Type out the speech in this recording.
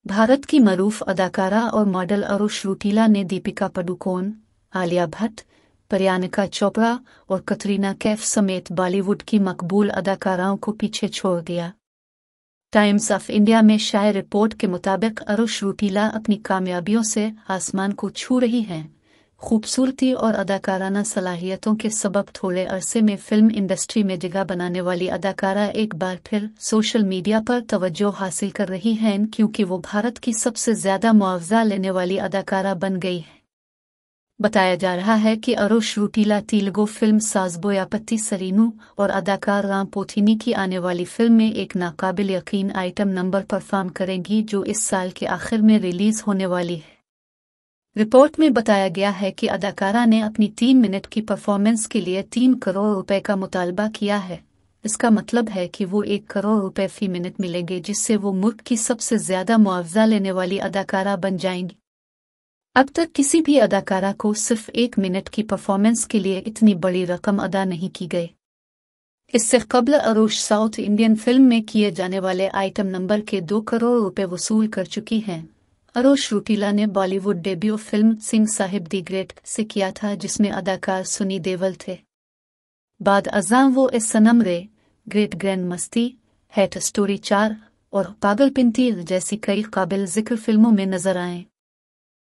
भारत की मरूफ अदाकारा और मॉडल अरुष रौटेला ने दीपिका पादुकोण, आलिया भट्ट, प्रियंका चोपड़ा और कटरीना कैफ समेत बॉलीवुड की मकबूल अदाकाराओं को पीछे छोड़ दिया। टाइम्स ऑफ इंडिया में शाये रिपोर्ट के मुताबिक अरुष रौटेला अपनी कामयाबियों से आसमान को छू रही हैं। खूबसूरती और अदाकाराना सलाहियतों के सबब थोड़े अरसे में फिल्म इंडस्ट्री में जगह बनाने वाली अदाकारा एक बार फिर सोशल मीडिया पर तवज्जो हासिल कर रही हैं, क्योंकि वो भारत की सबसे ज्यादा मुआवजा लेने वाली अदाकारा बन गई है। बताया जा रहा है कि अरुष रौटेला तेलुगु फिल्म साजबोयापत्ती सरीनू और अदाकार राम पोथिनी की आने वाली फिल्म में एक नाकाबिल यकीन आइटम नंबर परफॉर्म करेंगी, जो इस साल के आखिर में रिलीज होने वाली है। रिपोर्ट में बताया गया है कि अदाकारा ने अपनी 3 मिनट की परफॉर्मेंस के लिए 3 करोड़ रुपए का मुतालबा किया है। इसका मतलब है कि वो 1 करोड़ रुपए फी मिनट मिलेंगे, जिससे वो मुल्क की सबसे ज्यादा मुआवजा लेने वाली अदाकारा बन जाएंगी। अब तक किसी भी अदाकारा को सिर्फ 1 मिनट की परफॉर्मेंस के लिए इतनी बड़ी रकम अदा नहीं की गई। इससे कबल अरुष साउथ इंडियन फिल्म में किए जाने वाले आइटम नंबर के 2 करोड़ रुपए वसूल कर चुकी हैं। अरुष रौटेला ने Bollywood debut film Singh Sahib the great से किया था, जिसमें अदाकार सनी देओल थे। बाद अज़ां वो इस सनम रे, ग्रेट ग्रैंड मस्ती, हेट स्टोरी 4 और पागलपिंती जैसी कई काबिल जिक्र फिल्मों में नजर आए।